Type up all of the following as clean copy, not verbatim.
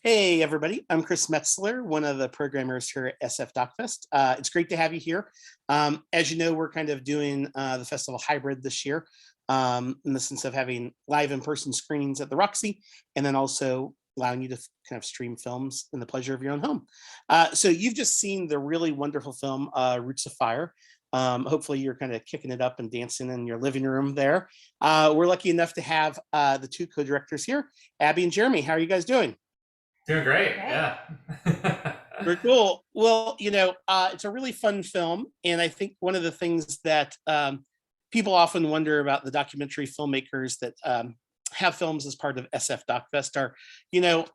Hey, everybody. I'm Chris Metzler, one of the programmers here at SF DocFest. It's great to have you here. As you know, we're kind of doing the festival hybrid this year in the sense of having live in-person screenings at the Roxy and then also allowing you to kind of stream films in the pleasure of your own home. So you've just seen the really wonderful film, Roots of Fire. Hopefully you're kind of kicking it up and dancing in your living room there. We're lucky enough to have the two co-directors here, Abby and Jeremy. How are you guys doing? Doing great, Great. yeah. Very cool. Well, it's a really fun film, and I think one of the things that people often wonder about the documentary filmmakers that have films as part of SF DocFest are, you know,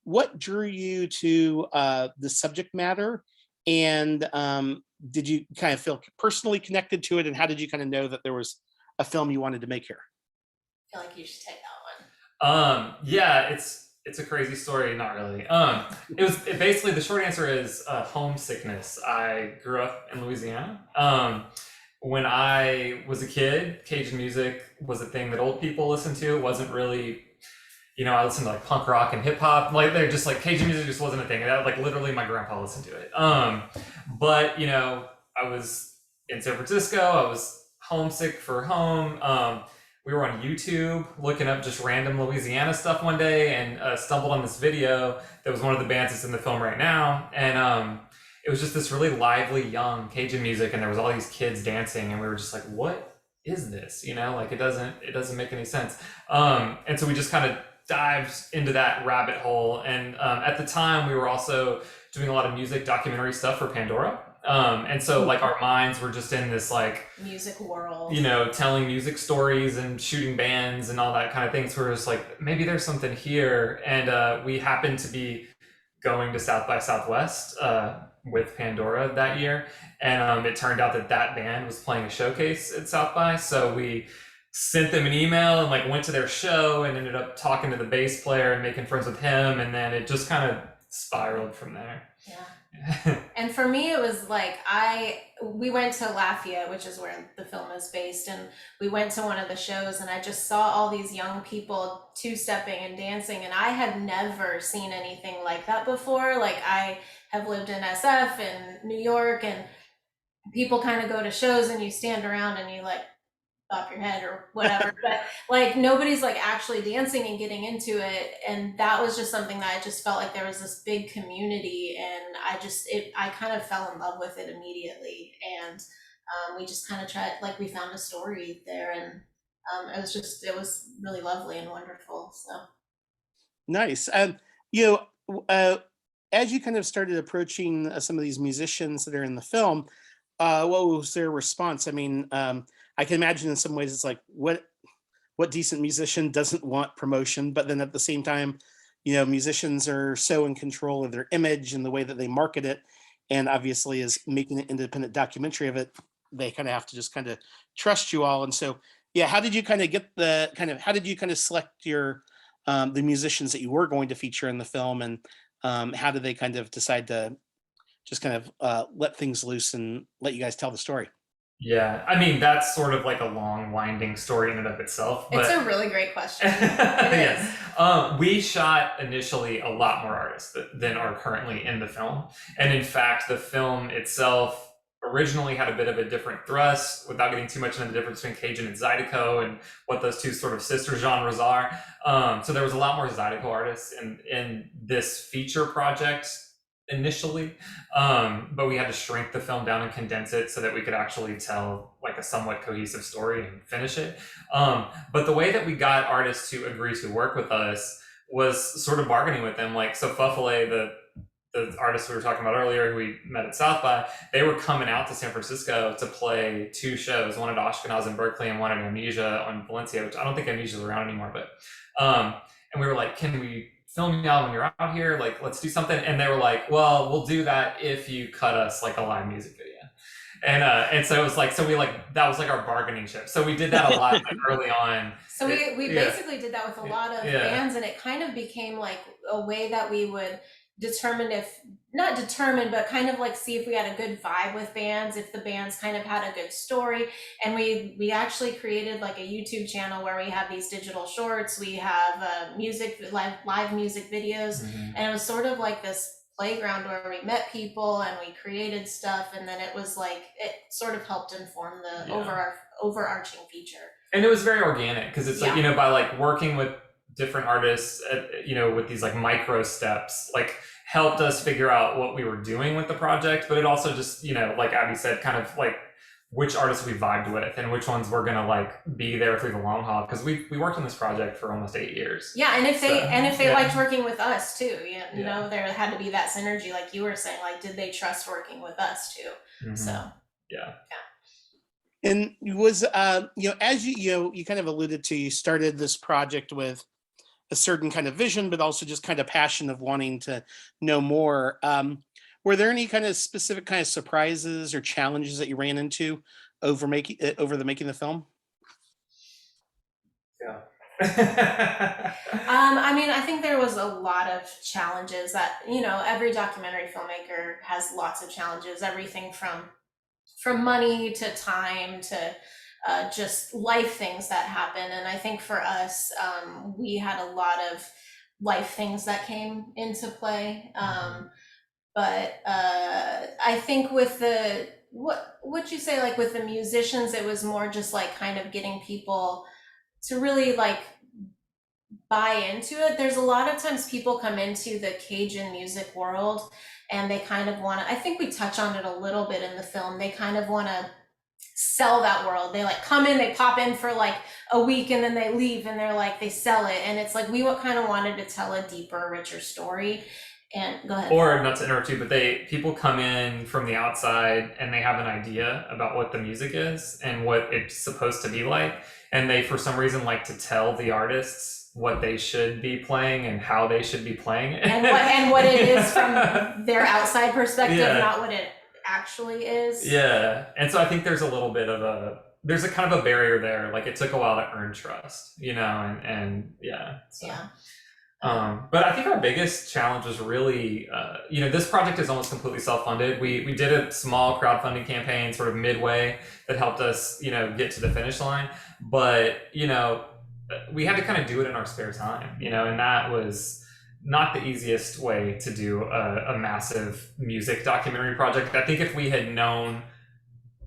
what drew you to the subject matter, and did you kind of feel personally connected to it, and how did you kind of know that there was a film you wanted to make here? I feel like you should take that Yeah, it's a crazy story, not really. Basically the short answer is homesickness. I grew up in Louisiana. When I was a kid, Cajun music was a thing that old people listened to. It wasn't really, I listened to like punk rock and hip hop. Like they're just like Cajun music just wasn't a thing. That like literally my grandpa listened to it. But I was in San Francisco. I was homesick for home. We were on YouTube looking up just random Louisiana stuff one day and stumbled on this video that was one of the bands that's in the film right now. And it was just this really lively, young Cajun music, and there was all these kids dancing, and we were just like, what is this? Like it doesn't make any sense. And so we just kind of dived into that rabbit hole. And at the time, we were also doing a lot of music documentary stuff for Pandora. And so like our minds were just in this like music world, telling music stories and shooting bands and all that kind of thing. So we're just like, maybe there's something here. And we happened to be going to South by Southwest with Pandora that year. And it turned out that band was playing a showcase at South by. So we sent them an email and like went to their show and ended up talking to the bass player and making friends with him. And then it just kind of spiraled from there. Yeah. And for me, it was like we went to Lafayette, which is where the film is based, and we went to one of the shows, and I just saw all these young people two-stepping and dancing, and I had never seen anything like that before. Like I have lived in SF and New York, and people kind of go to shows and you stand around and you like bop your head or whatever, but like nobody's like actually dancing and getting into it. And that was just something that I just felt like there was this big community, and I kind of fell in love with it immediately. And we just kind of tried, like we found a story there, and it was really lovely and wonderful. So Nice. You as you kind of started approaching some of these musicians that are in the film, what was their response? I mean, I can imagine in some ways it's like what decent musician doesn't want promotion, but then at the same time, musicians are so in control of their image and the way that they market it, and obviously as making an independent documentary of it, they kind of have to just kind of trust you all. And so, yeah, how did you kind of how did you kind of select your the musicians that you were going to feature in the film, and how did they kind of decide to just kind of let things loose and let you guys tell the story? Yeah, I mean, that's sort of like a long, winding story in and of itself. But it's a really great question. It yeah. is. We shot initially a lot more artists than are currently in the film. And in fact, the film itself originally had a bit of a different thrust, without getting too much into the difference between Cajun and Zydeco and what those two sort of sister genres are. So there was a lot more Zydeco artists in this feature project initially, but we had to shrink the film down and condense it so that we could actually tell like a somewhat cohesive story and finish it. But the way that we got artists to agree to work with us was sort of bargaining with them. Like, so Fuffale, the artist we were talking about earlier, who we met at South by, they were coming out to San Francisco to play two shows, one at Ashkenaz in Berkeley and one at Amnesia on Valencia, which I don't think Amnesia's around anymore, but and we were like, can we film y'all when you're out here? Like, let's do something. And they were like, well, we'll do that if you cut us like a live music video. And so it was like, that was like our bargaining chip. So we did that a lot like, early on. So we basically did that with a lot of bands, and it kind of became like a way that we would determine if not determine but kind of like see if we had a good vibe with bands, if the bands kind of had a good story. And we actually created like a YouTube channel where we have these digital shorts, we have music live music videos, Mhm. and it was sort of like this playground where we met people and we created stuff, and then it was like it sort of helped inform the Yeah. overarching feature. And it was very organic because it's like, Yeah. by like working with different artists, with these like micro steps, like helped us figure out what we were doing with the project. But it also just, like Abby said, kind of like which artists we vibed with and which ones were gonna like be there through the long haul, because we worked on this project for almost 8 years. Yeah, and if they Yeah. liked working with us too, you Yeah. know, there had to be that synergy, like you were saying. Like, did they trust working with us too? Mhm. So Yeah. And was as you kind of alluded to, you started this project with a certain kind of vision, but also just kind of passion of wanting to know more. Were there any kind of specific kind of surprises or challenges that you ran into over the making the film? Yeah. I mean, I think there was a lot of challenges that, every documentary filmmaker has lots of challenges, everything from money to time to just life things that happen. And I think for us, we had a lot of life things that came into play. But I think with the what you say, like with the musicians, it was more just like kind of getting people to really like buy into it. There's a lot of times people come into the Cajun music world and they kind of want to, I think we touch on it a little bit in the film, they kind of want to sell that world. They like come in, they pop in for like a week and then they leave and they're like, they sell it. And it's like, we kind of wanted to tell a deeper, richer story. And go ahead. Or, not to interrupt you, but people come in from the outside and they have an idea about what the music is and what it's supposed to be like, and they for some reason like to tell the artists what they should be playing and how they should be playing it, and what it is from their outside perspective, Yeah. not what it actually is. Yeah. And so I think there's a kind of a barrier there. Like, it took a while to earn trust, and yeah. So. Yeah. But I think our biggest challenge was really, this project is almost completely self-funded. We did a small crowdfunding campaign sort of midway that helped us, get to the finish line. But, we had to kind of do it in our spare time, and that was not the easiest way to do a massive music documentary project. I think if we had known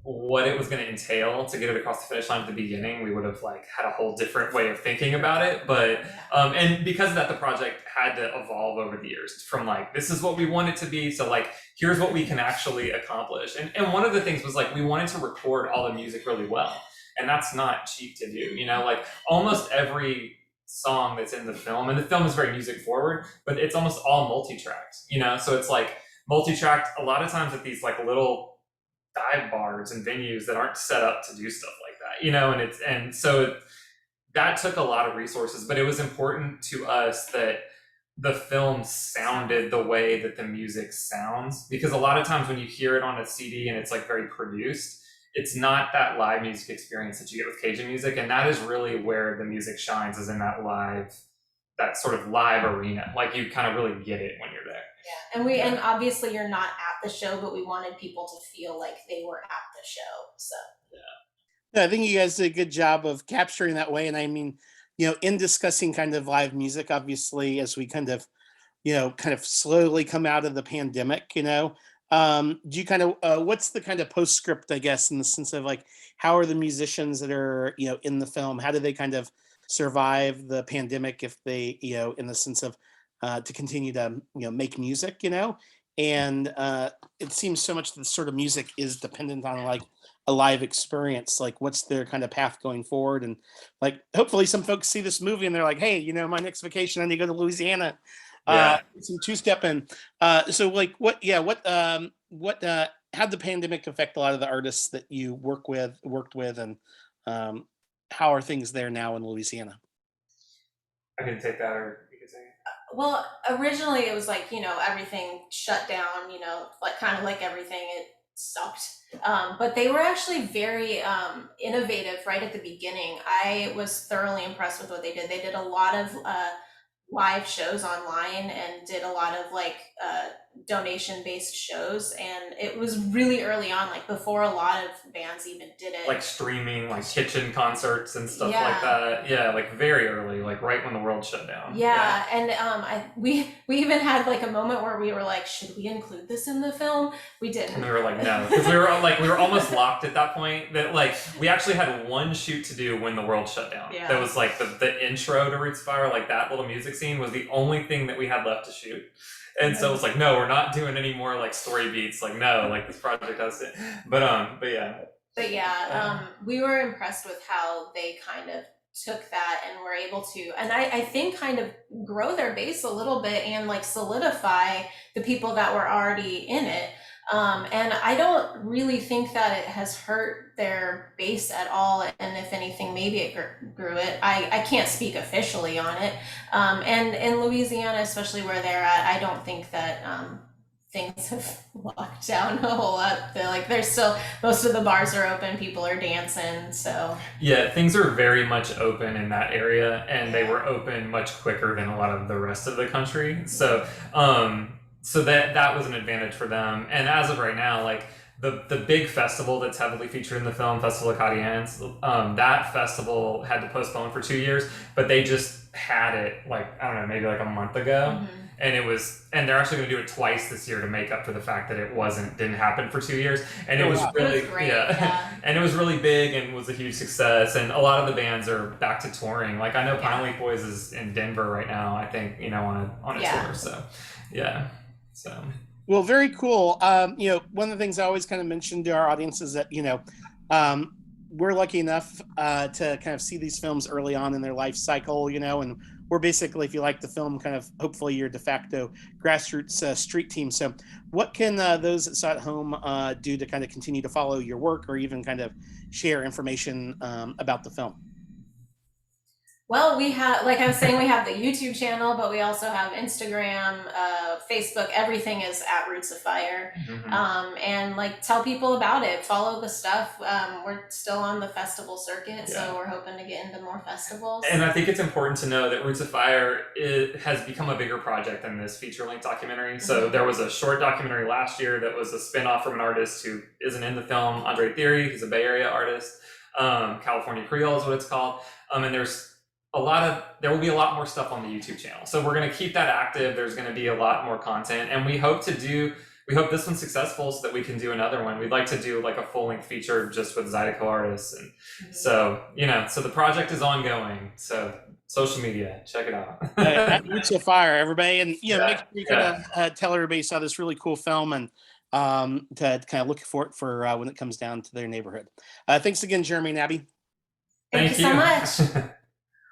what it was going to entail to get it across the finish line at the beginning, we would have like had a whole different way of thinking about it. But and because of that, the project had to evolve over the years from like, this is what we want it to be, so like, here's what we can actually accomplish. And one of the things was like, we wanted to record all the music really well, and that's not cheap to do. Like, almost every song that's in the film, and the film is very music forward, but it's almost all multi-tracked. So it's like multi-tracked a lot of times at these like little dive bars and venues that aren't set up to do stuff like that, and so that took a lot of resources. But it was important to us that the film sounded the way that the music sounds, because a lot of times when you hear it on a CD and it's like very produced, it's not that live music experience that you get with Cajun music. And that is really where the music shines, is in that sort of live arena. Like, you kind of really get it when you're there. Yeah, and obviously you're not at the show, but we wanted people to feel like they were at the show. So Yeah, I think you guys did a good job of capturing that way. And I mean, in discussing kind of live music, obviously, as we kind of slowly come out of the pandemic, do you kind of what's the kind of postscript, I guess, in the sense of like, how are the musicians that are in the film, how do they kind of survive the pandemic, if they in the sense of to continue to make music, and it seems so much that the sort of music is dependent on like a live experience. Like, what's their kind of path going forward? And like, hopefully some folks see this movie and they're like, hey, my next vacation, I need to go to Louisiana, Yeah. some two-stepping. So like, how'd the pandemic affect a lot of the artists that you worked with, and how are things there now in Louisiana? I can take that, or you can take it. well, originally it was like, everything shut down, like kind of like everything, it sucked. But they were actually very innovative right at the beginning. I was thoroughly impressed with what they did. They did a lot of live shows online and did a lot of like donation based shows, and it was really early on, like before a lot of bands even did it. Like streaming, like kitchen concerts and stuff like Yeah. that. Yeah, like very early, like right when the world shut down. Yeah, and we even had like a moment where we were like, should we include this in the film? We And didn't. we were like, no, because we were almost locked at that point. That like we actually had one shoot to do when the world shut down. Yeah. That was like the intro to Roots of Fire, like that little music scene was the only thing that we had left to shoot. And so it's like, no, we're not doing any more like story beats. Like, no, like this project has to. But yeah. But yeah, we were impressed with how they kind of took that and were able to, and I think kind of grow their base a little bit and like solidify the people that were already in it. And I don't really think that it has hurt their base at all. And if anything, maybe it grew it. I can't speak officially on it. And in Louisiana, especially where they're at, I don't think that things have locked down a whole lot. There's still, most of the bars are open, people are dancing. So yeah, things are very much open in that area, and they were open much quicker than a lot of the rest of the country. So so that was an advantage for them. And as of right now, like the big festival that's heavily featured in the film, Festival Acadiens, that festival had to postpone for 2 years, but they just had it like, I don't know, maybe like a month ago. And they're actually going to do it twice this year to make up for the fact that it didn't happen for 2 years. And it was really, great, yeah. And it was really big and was a huge success. And a lot of the bands are back to touring. Like I know Pine Leaf Boys is in Denver right now, I think, on a tour. So yeah. So well, very cool. One of the things I always kind of mention to our audience is that, we're lucky enough to kind of see these films early on in their life cycle, and we're basically, if you like the film, kind of hopefully your de facto grassroots street team. So what can those that saw at home do to kind of continue to follow your work or even kind of share information about the film? Well, we have, like I was saying, we have the YouTube channel, but we also have Instagram, Facebook. Everything is at Roots of Fire. And like tell people about it, follow the stuff. We're still on the festival circuit, so we're hoping to get into more festivals. And I think it's important to know that Roots of Fire has become a bigger project than this feature-length documentary. So there was a short documentary last year that was a spin-off from an artist who isn't in the film, Andre Theory. He's a Bay Area artist. California Creole is what it's called. And there will be a lot more stuff on the YouTube channel. So we're going to keep that active. There's going to be a lot more content, and we hope this one's successful so that we can do another one. We'd like to do like a full-length feature just with Zydeco artists. And so, so the project is ongoing. So social media, check it out. At Roots of Fire, everybody. And, make sure you kind of tell everybody saw this really cool film and to kind of look for it for when it comes down to their neighborhood. Thanks again, Jeremy and Abby. Thank you so much.